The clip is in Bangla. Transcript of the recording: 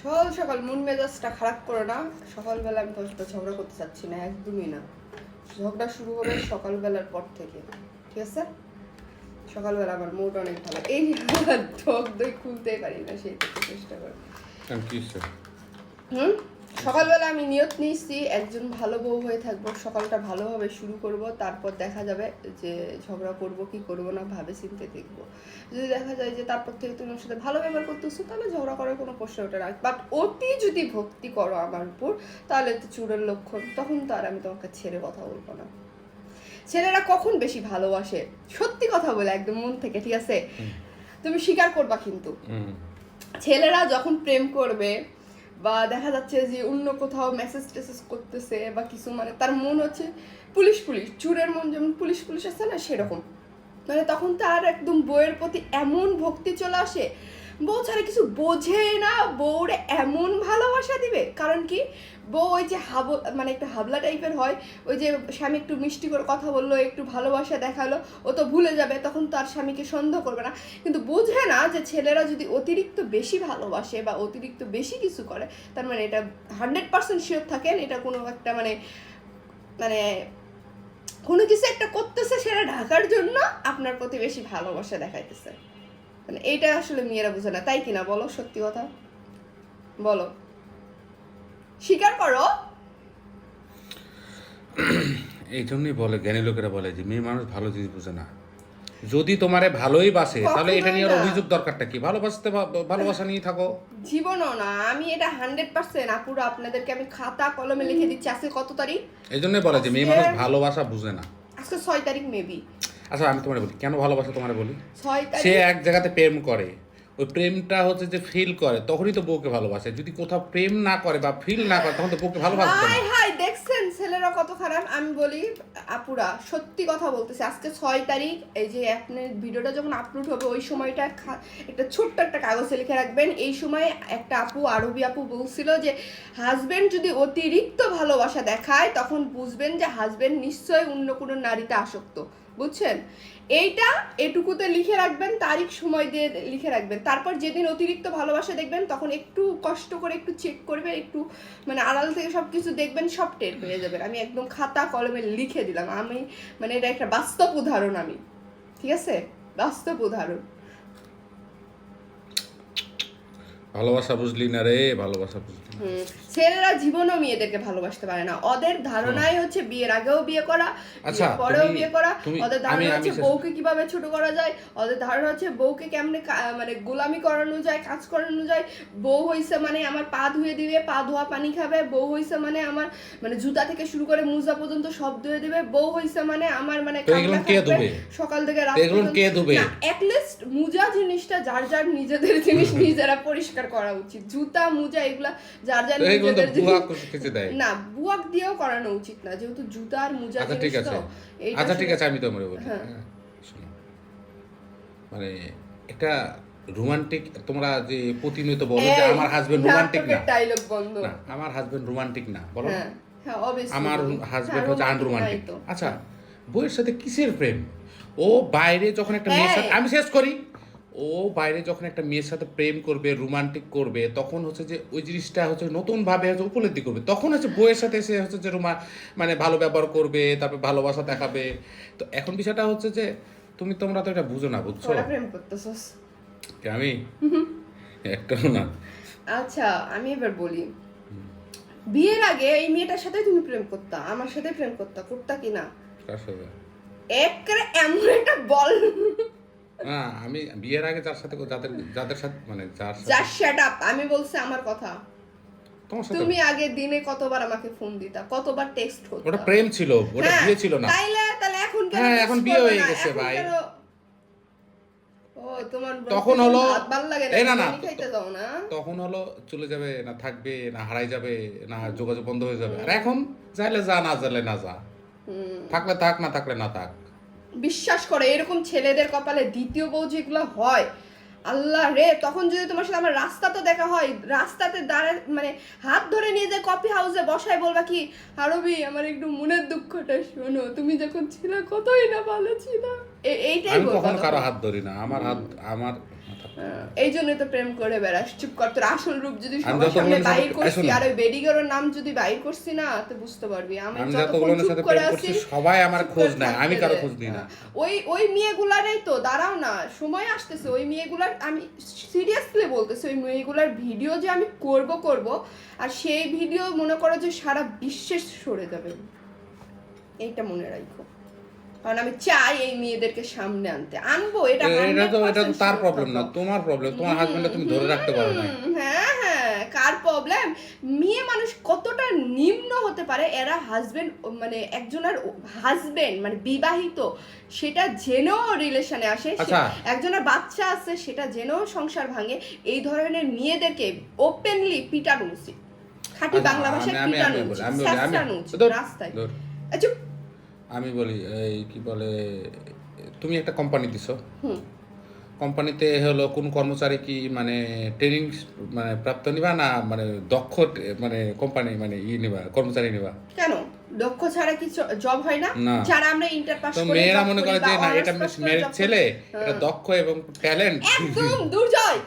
সকাল সকাল মন মেজাজটা খারাপ করো না। সকালবেলা আমি তোমার সাথে ঝগড়া করতে চাচ্ছি না, একদমই না। ঝগড়া শুরু হবে সকালবেলার পর থেকে, ঠিক আছে? সকালবেলা আমার মুড অনেক ভালো। এই ঢোক দই খুলতেই পারি না, সেই থেকে চেষ্টা করি। সকালবেলা আমি নিয়ত নিয়েছি একজন ভালো বউ হয়ে থাকবো, সকালটা ভালোভাবে শুরু করব, তারপর দেখা যাবে যে ঝগড়া করব কি করব না ভাবে চিন্তে দেখবো। যদি দেখা যায় যে তারপর থেকে তুমি ওর সাথে ভালো ব্যবহার করতেছো, তাহলে ঝগড়া করার কোনো প্রশ্ন ওঠে না। বাট অতি যদি ভক্তি করো আমার উপর, তাহলে তো চূড়ের লক্ষণ, তখন তো আর আমি তোমাকে ছেড়ে কথা বলবো না। ছেলেরা কখন বেশি ভালোবাসে, সত্যি কথা বলে একদম মন থেকে, ঠিক আছে? তুমি স্বীকার করবা কিন্তু ছেলেরা যখন প্রেম করবে বা দেখা যাচ্ছে যে অন্য কোথাও মেসেজ টেসেজ করতেছে বা কিছু, মানে তার মন হচ্ছে পুলিশ পুলিশ, চুরের মন যেমন পুলিশ পুলিশ আছে না, সেরকম। মানে তখন তার একদম বউয়ের প্রতি এমন ভক্তি চলে আসে, বউ ছাড়া কিছু বোঝে না, বউরে এমন ভালোবাসা দিবে। কারণ কি, বউ ওই যে মানে একটু হাবলা টাইপের হয়, ওই যে স্বামী একটু মিষ্টি করে কথা বললো, একটু ভালোবাসা দেখালো, ও তো ভুলে যাবে, তখন তার স্বামীকে সন্দেহ করবে না। কিন্তু বোঝে না যে ছেলেরা যদি অতিরিক্ত বেশি ভালোবাসে বা অতিরিক্ত বেশি কিছু করে, তার মানে এটা 100% শিওর থাকেন এটা কোনো একটা মানে মানে কোনো কিছু একটা করতেছে, সেটা ঢাকার জন্য আপনার প্রতি বেশি ভালোবাসা দেখাইতেছে। মানে এইটা আসলে মেয়েরা বুঝে না, তাই কিনা বলো? সত্যি কথা বলো, স্বীকার করো। এই জন্যই বলে, জ্ঞানী লোকেরা বলে যে মেয়ে মানুষ ভালো জিনিস বুঝে না। যদি তোমারে ভালোই বাসে, তাহলে এটা নিয়ে আর অভিযোগ দরকারটা কি? ভালোবাসা নিয়ে থাকো। জীবনও না, আমি এটা 100% আপুরা আপনাদেরকে আমি খাতা কলমে লিখে দিচ্ছি। আজকে কত তারিখ? এই জন্যই বলে যে মেয়ে মানুষ ভালোবাসা বুঝে না। আজকে 6 তারিখ মেবি। আচ্ছা আমি তোমারে বলি কেন ভালোবাসা তোমারে বলি। 6 তারিখ সে এক জায়গাতে প্রেম করে, ওই প্রেমটা হচ্ছে যে ফিল করে, তখনই তো বউকে ভালোবাসে। যদি কোথাও প্রেম না করে বা ফিল না করে, তখন তো বউকে ভালোবাসবে না। হাই দেখছেন ছেলেরা কত খারাপ। আমি বলি আপুরা, সত্যি কথা বলতেছি, আজকে 6 তারিখ, এই যে আপনার ভিডিওটা যখন আপলোড হবে ওই সময়টা একটা ছোট্ট একটা কাগজে লিখে রাখবেন। এই সময় একটা আপু, আরবি আপু বলছিল যে হাজবেন্ড যদি অতিরিক্ত ভালোবাসা দেখায়, তখন বুঝবেন যে হাজবেন্ড নিশ্চয়ই অন্য কোনো নারীতে আসক্ত। বুঝছেন? এইটা এটুকুতে লিখে রাখবেন, তারিখ সময় দিয়ে লিখে রাখবেন। তারপর যেদিন অতিরিক্ত ভালোবাসা দেখবেন, তখন একটু কষ্ট করে একটু চেক করবেন, একটু মানে আড়াল থেকে সব কিছু দেখবেন, সব টের পেয়ে যাবেন। আমি একদম খাতা কলমে লিখে দিলাম। আমি মানে এটা একটা বাস্তব উদাহরণ, আমি, ঠিক আছে? বাস্তব উদাহরণ। ভালোবাসা বুঝলি না রে, ভালোবাসা বুঝলি না। ছেলেরা জীবনও মেয়েদেরকে ভালোবাসতে পারে না। ওদের ধারণাই হচ্ছে বিয়ের আগেও বিয়ে করা, আচ্ছা, পরেও বিয়ে করা। ওদের ধারণা আমি হচ্ছে বউকে কিভাবে ছোট করা যায়, ওদের ধারণা হচ্ছে বউকে কেমনে মানে গোলামি করানো যায়, কাজ করানো যায়। বউ হইছে মানে আমার পা ধুয়ে দিবে, পা ধোয়া পানি খাবে। বউ হইছে মানে আমার মানে জুতা থেকে শুরু করে মোজা পর্যন্ত সব ধুয়ে দিবে। বউ হইছে মানে আমার মানে সকাল থেকে রাত পর্যন্ত। অ্যাটলিস্ট মোজা জিনিসটা যার যার নিজেদের জিনিস নিজেরা পরিষ্কার করা উচিত। জুতা মোজা এগুলা যার যার নিজেদের না, বুয়াক দিয়েও করানো উচিত না, যেহেতু জুতা আর মোজা। আচ্ছা ঠিক আছে, আচ্ছা ঠিক আছে, আমি তো মনে বলি শোনো, মানে একটা রোমান্টিক, তোমরা যে প্রতিনিয়ত বলো যে আমার হাজবেন্ড রোমান্টিক না, ডায়লগ বন্ধ, না আমার হাজবেন্ড রোমান্টিক না, বলো হ্যাঁ আমার হাজবেন্ড হচ্ছে আনরোমান্টিক। আচ্ছা, বউয়ের সাথে কিসের প্রেম? ও বাইরে যখন একটা মেয়ের সাথে, আমি শেষ করি, ও বাইরে যখন একটা মেয়ের সাথে প্রেম করবে, রোমান্টিক করবে, তখন হচ্ছে যে ওই জিনিসটা হচ্ছে নতুন ভাবে হচ্ছে উপলব্ধি করবে। তখন হচ্ছে বউয়ের সাথে সে হচ্ছে যে মানে ভালো ব্যবহার করবে, তারপরে ভালোবাসা দেখাবে। তো এখন বিষয়টা হচ্ছে যে তোমরা তো এটা বুঝো না, বুঝছো? প্রেম করতেছস আমি একটাও না। আচ্ছা আমি এবার বলি, বিয়ের আগে এই মেয়েটার সাথে তুমি প্রেম করতা, আমার সাথে প্রেম করতা কি না? কার সাথে? এমন একটা বল না, আমি বিয়ের আগে যার সাথে যাদের সাথে মানে শাট আপ, আমি বলছি আমার কথা। তুমি আগে দিনে কতবার আমাকে ফোন দিতা, কতবার টেক্সট করতা? ওটা প্রেম ছিল, ওটা বিয়ে ছিল না। তাহলে এখন কেন? হ্যাঁ এখন বিয়ে হয়ে গেছে ভাই। ও তোমার তখন হলো ভালো লাগে না, খাইতে যাও না, তখন হলো চলে যাবে না, থাকবে না, হারাই যাবে না, যোগাযোগ বন্ধ হয়ে যাবে। আর এখন চাইলে যা, না চাইলে না যা, থাকলে থাক, না থাকলে না থাক। বিশ্বাস করে এরকম ছেলেদের কপালে দ্বিতীয় বউ যেগুলো হয়, আল্লাহ রে, তখন যদি তোমার সাথে আমার রাস্তাতে দেখা হয়, রাস্তাতে দাঁড়ায় মানে হাত ধরে নিয়ে যায় কফি হাউসে বসায়, বলবা কি আরবি আমার একটু মনের দুঃখটা শোনো, তুমি যখন ছিলে কতই না ভালো ছিল, এইটাই বলবা। আমি কখনো কারো হাত ধরি না, আমার হাত আমার এই জন্য তো প্রেম করে বেড়াস, চুপ কর। তোর আসল রূপ যদি আমি সবার সামনে যতগুলোর বাইর সাথে- করছি, শোনো। আর ওই বেডিগের নাম যদি বাইর করছি না, তো বুঝতে পারবি আমি আমি যতক্ষণ যতগুলোর চুপ সাথে করে প্রেম আছি করছি সবাই আমার চুপ খোঁজ করে নেয়, আমি থাকতে কারো দে। খোঁজ নিই না। ওই মেয়েগুলারই তো, দাঁড়াও না, সময় আসতেছে। ওই মেয়েগুলার আমি সিরিয়াসলি বলতেছি, ওই মেয়েগুলার ভিডিও যে আমি করব, আর সেই ভিডিও মনে করো যে সারা বিশ্বে সরে যাবে, এইটা মনে রাখো। কারণ আমি চাই এই মেয়েদেরকে সামনে আনবো, এটা এটা তো 100% তার sure প্রবলেম না, থাকো। তোমার প্রবলেম। তোমার হাজবেন্ডকে তুমি ধরে রাখতে পারো না। হ্যাঁ, কার প্রবলেম? মেয়ে মানুষ কতটা নিম্ন হতে পারে, এরা হাজবেন্ড মানে একজনের হাজবেন্ড মানে বিবাহিত, সেটা জেনেও রিলেশনে আসে, আচ্ছা। একজনের বাচ্চা আছে সেটা জেনেও সংসার ভাঙে। এই ধরনের মেয়েদেরকে ওপেনলি পিটানো উচিত, খাঁটি আচ্ছা, বাংলা ভাষায় আমি পিটানো বলি, উচিত, আমি বলি, শাস্ত্রানো উচিত রাস্তায়। চুপ। আমি বলি, এই কি বলে, তুমি একটা কোম্পানি দিছো, হুম। কোম্পানিতে হলো কোন কর্মচারী কি মানে ট্রেনিং মানে প্রাপ্ত নিবা না মানে দক্ষ মানে কোম্পানি মানে নিবা, কর্মচারী নিবা? কেন দক্ষ ছাড়া কি জব হয় না? না। যারা আমরা ইন্টার পাস তো করে মেয়েরা job মনে করি করে বা যে না honours এটা pass করে মেরিট job করি। ছেলে, হ্যাঁ। এটা দক্ষ এবং ট্যালেন্ট। একদম দূর যায়,